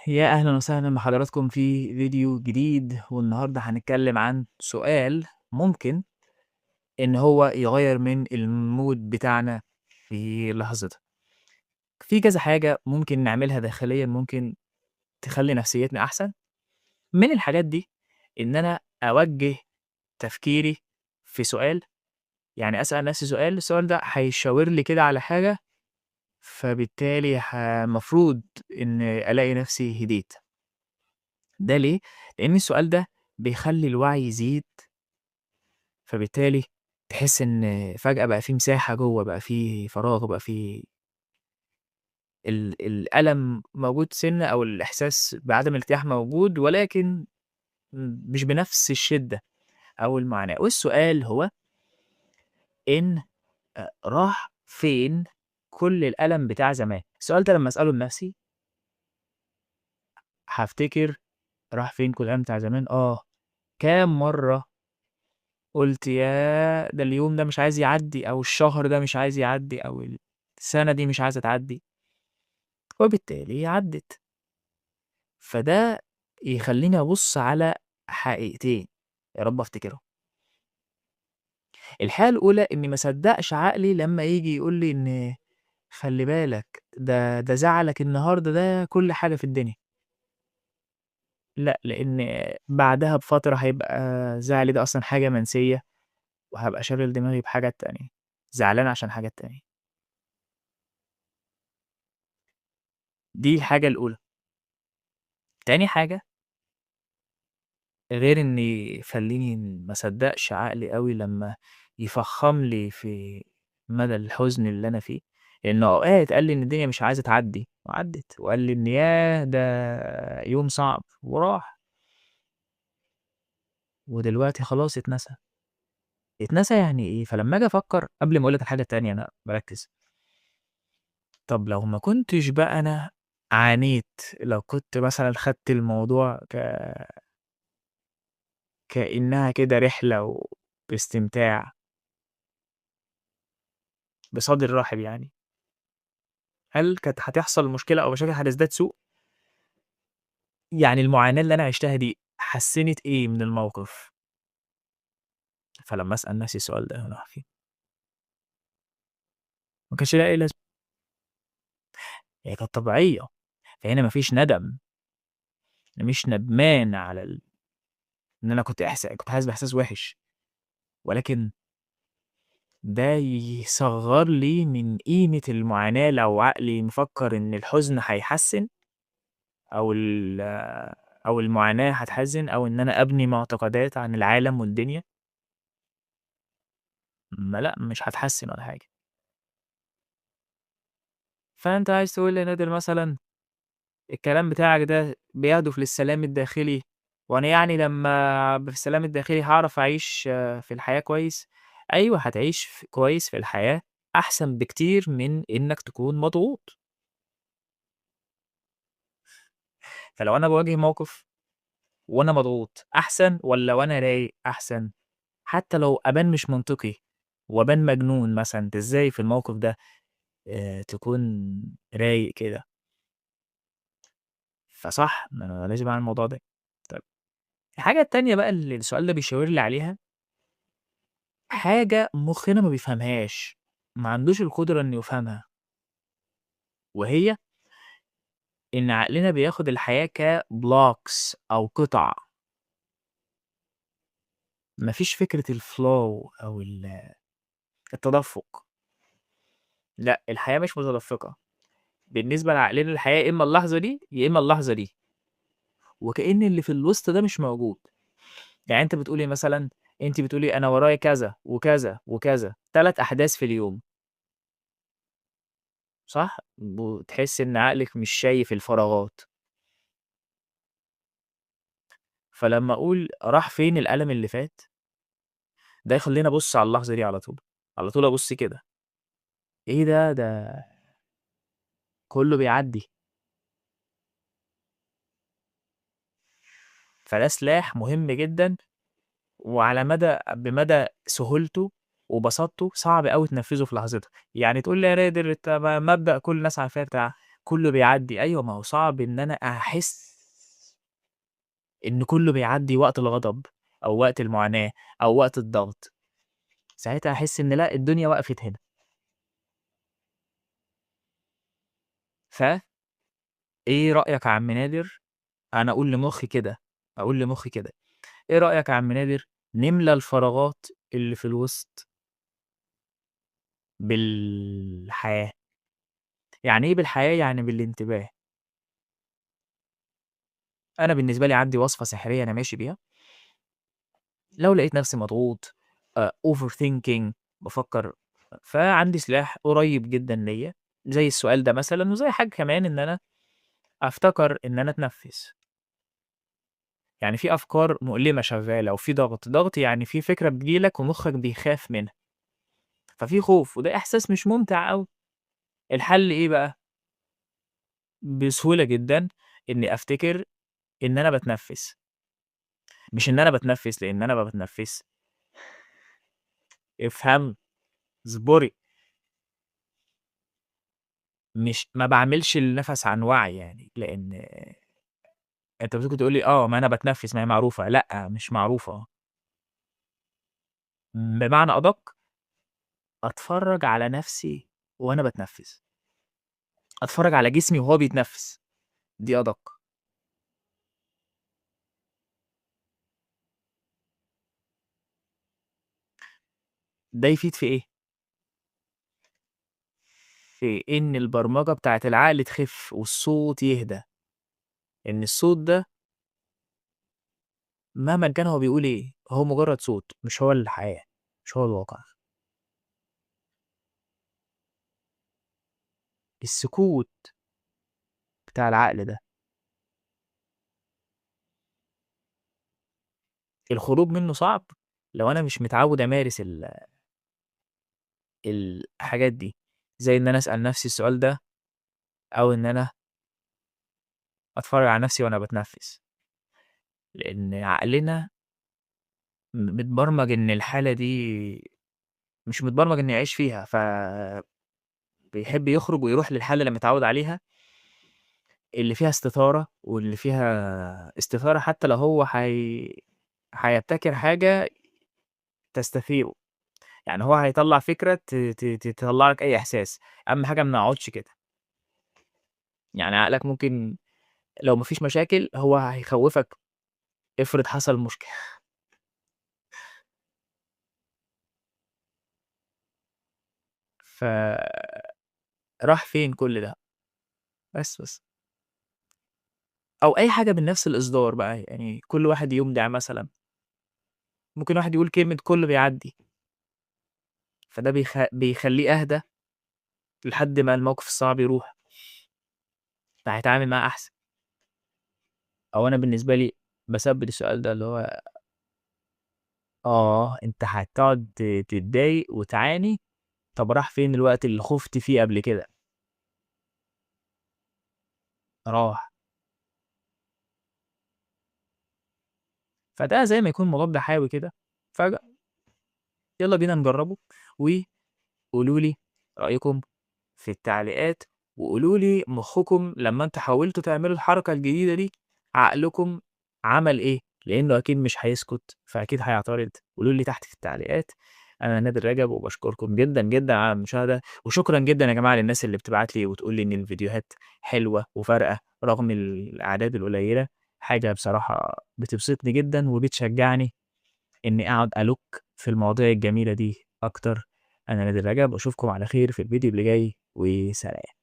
يا أهلا وسهلا بحضراتكم في فيديو جديد، والنهاردة هنتكلم عن سؤال ممكن إن هو يغير من المود بتاعنا في لحظتها. في كذا حاجة ممكن نعملها داخليا ممكن تخلي نفسيتنا أحسن. من الحاجات دي إن أنا أوجه تفكيري في سؤال، يعني أسأل نفسي سؤال، السؤال ده هيشاور لي كده على حاجة، فبالتالي مفروض إن ألاقي نفسي هديت. ده ليه؟ لأن السؤال ده بيخلّي الوعي يزيد، فبالتالي تحس إن فجأة بقى في مساحة جوّه، بقى في فراغ، بقى في الألم موجود سِنّة أو الإحساس بعدم الارتياح موجود، ولكن مش بنفس الشدة أو المعاناة. والسؤال هو إن راح فين كل الألم بتاع زمان؟ السؤال ده لمّا أسأله لنفسي هافتكر راح فين كل الألم بتاع زمان، كام مرّة قُلت ياه! ده اليوم ده مش عايز يعدّي أو الشهر ده مش عايز يعدّي أو السَنة دي مش عايزة تعدّي، وبالتالي عدِّت. فده يخلّيني أبُص على حقيقتين، يا رب أفتكرهم. الحقيقة الأولى إني ما أصدّقش عقلي لمّا ييجي يقول لي إن خلّي بالك ده زعلك النهارده ده كل حاجة في الدنيا. لأ، لإن بعدها بفترة هيبقى زعلي ده أصلًا حاجة منسية، وهابقى شاغل دماغي بحاجات تانية، زعلان عشان حاجات تانية. دي الحاجة الأولى. تاني حاجة، غير إن يخلّيني ما أصدّقش عقلي أوي لمّا يفخّم لي في مدى الحزن اللي أنا فيه، لإنه أوقات قال لي إن الدنيا مش عايزة تعدّي وعدِّت، وقال لي إن ياه! ده يوم صعب وراح، ودلوقتي خلاص اتنسى. اتنسى يعني إيه؟ فلمّا آجي أفكّر قبل ما أقول لك الحاجة التانية أنا باركّز، طب لو ما كنتش بقى أنا عانيت، لو كنت مثلًا خدت الموضوع كإنها كده رحلة وباستمتاع، بصدر رحب يعني، هل كانت هتحصل مشكلة أو مشاكل هتزداد سوء؟ يعني المعاناة اللي أنا عِشتها دي حسّنت إيه من الموقف؟ فلمّا أسأل نفسي السؤال ده وأنا فيه، ما كانش ليها أي لازمة، هي كانت طبيعية، فهنا ما فيش ندم، أنا مش ندمان على إن أنا كنت حاسس بإحساس وِحِش، ولكن ده يصغّر لي من قيمة المعاناة لو عقلي مفكّر إن الحزن هيحسّن أو أو المعاناة هتحزّن أو إن أنا أبني معتقدات عن العالم والدنيا، ما لأ، مش هتحسّن ولا حاجة. فأنت عايز تقول لي يا نادر مثلًا الكلام بتاعك ده بيهدف للسلام الداخلي، وأنا يعني لمّا أبقى في السلام الداخلي هاعرف أعيش في الحياة كويس؟ أيوه هتعيش كويس في الحياة أحسن بكتير من إنك تكون مضغوط. فلو أنا باواجه موقف وأنا مضغوط أحسن والّا وأنا رايق أحسن؟ حتى لو أبان مش منطقي وأبان مجنون مثلًا، أنت إزاي في الموقف ده تكون رايق كده؟ فصح، ما أنا لازم أعمل الموضوع ده. طيب الحاجة التانية بقى اللي السؤال ده بيشاور لي عليها، حاجة مخنا ما بيفهمهاش، ما عندوش القدرة إنه يفهمها، وهي إن عقلنا بياخد الحياة كblocks أو قطع، ما فيش فكرة الflow أو التدفق، لأ الحياة مش متدفقة، بالنسبة لعقلنا الحياة يا إما اللحظة دي، يا إما اللحظة دي، وكأن اللي في الوسط ده مش موجود. يعني أنتِ بتقولي أنا ورايا كذا، وكذا، وكذا، 3 أحداث في اليوم، صح؟ وتحسّي إن عقلِك مش شايف الفراغات، فلمّا أقول راح فين الألم اللي فات، ده يخلّيني أبُص على اللحظة دي على طول، على طول أبُص كده، إيه ده كلّه بيعدّي، فده سلاح مهم جدًا، وعلى بمدى سهولته وبساطته صعب أوي تنفّذه في لحظتها، يعني تقول لي يا نادر أنت مبدأ كل الناس عارفاه بتاع، كُلّه بيعدّي، أيوه ما هو صعب إن أنا أحس إن كُلّه بيعدّي وقت الغضب أو وقت المعاناة أو وقت الضغط، ساعتها هاحس إن لأ الدنيا وقفت هنا. فإيه رأيك يا عم نادر، أنا أقول لمُخّي كده، إيه رأيك يا عم نادر نملى الفراغات اللي في الوسط بالحياة، يعني إيه بالحياة؟ يعني بالانتباه. أنا بالنسبة لي عندي وصفة سحرية أنا ماشي بيها، لو لقيت نفسي مضغوط overthinking بافكّر، فعندي سلاح قريب جدًا ليّا، زي السؤال ده مثلًا وزي حاجة كمان إن أنا أفتكر إن أنا أتنفّس. يعني في أفكار مؤلمة شغّالة وفي ضغط يعني في فكرة بتيجي لك ومُخّك بيخاف منها، ففي خوف وده إحساس مش ممتع أوي. الحل إيه بقى؟ بسهولة جدًا إنّي أفتكر إن أنا باتنفّس، مش إن أنا باتنفّس لإن أنا ما باتنفّسش، افهمني، اصبري، مش ما باعملش النَفَس عن وعي يعني، لإن أنت ممكن تقول لي ما أنا باتنفّس ما هي معروفة، لأ مش معروفة، بمعنى أدق أتفرّج على نَفْسي وأنا باتنفّس، أتفرّج على جسمي وهو بيتنفّس، دي أدق. ده يفيد في إيه؟ في إن البرمجة بتاعة العقل تخِف والصوت يهدى، إن الصوت ده مهمًا كان هو بيقول إيه، هو مجرّد صوت مش هو الحياة، مش هو الواقع. السكوت بتاع العقل ده، الخروج منّه صعب لو أنا مش متعوّد أمارس الحاجات دي، زي إن أنا أسأل نَفْسي السؤال ده أو إن أنا أتفرّج على نَفْسي وأنا باتنفّس، لإن عقلنا متبرمج إن الحالة دي مش متبرمج إنه يعيش فيها، بيحب يخرج ويروح للحالة اللي متعوّد عليها، اللي فيها استثارة واللي فيها استثارة حتى لو هو هيبتكر حاجة تستثيره، يعني هو هيطلّع فكرة ت ت ت تطلّع لك أي إحساس، أهم حاجة ما نقعدش كده، يعني عقلك ممكن لو ما فيش مشاكل هو هيخوّفك، افرض حصل مشكلة فراح فين كل ده؟ بس. أو أي حاجة من نفس الإصدار بقى، يعني كل واحد يُبدع مثلًا، ممكن واحد يقول كلمة كُلّ بيعدّي، فده بيخلّيه أهدى لحد ما الموقف الصعب يروح، فهيتعامل معاه أحسن. أو أنا بالنسبة لي باثبّت السؤال ده اللي هو أنت هتقعد تتضايق وتعاني، طَب راح فين الوقت اللي خُفت فيه قبل كده؟ راح. فده زي ما يكون مضاد حيوي كده، يالّا بينا نجرّبه، وقولوا لي رأيكم في التعليقات، وقولوا لي مُخّكم لمّا أنتم حاولتوا تعملوا الحركة الجديدة دي، عقلكم عمل إيه؟ لإنه أكيد مش هيسكت، فأكيد هيعترض، قولوا لي تحت في التعليقات. أنا نادر رجب وباشكركم جدًا، جدًا على المشاهدة، وشكرًا جدًا يا جماعة للناس اللي بتبعت لي وتقول لي إن الفيديوهات حلوة وفارقة رغم الأعداد القليلة، حاجة بصراحة بتبسطني جدًا وبتشجعني إني أقعد ألوك في المواضيع الجميلة دي أكتر. أنا نادر رجب، وأشوفكم على خير في الفيديو اللي جاي، وسلام.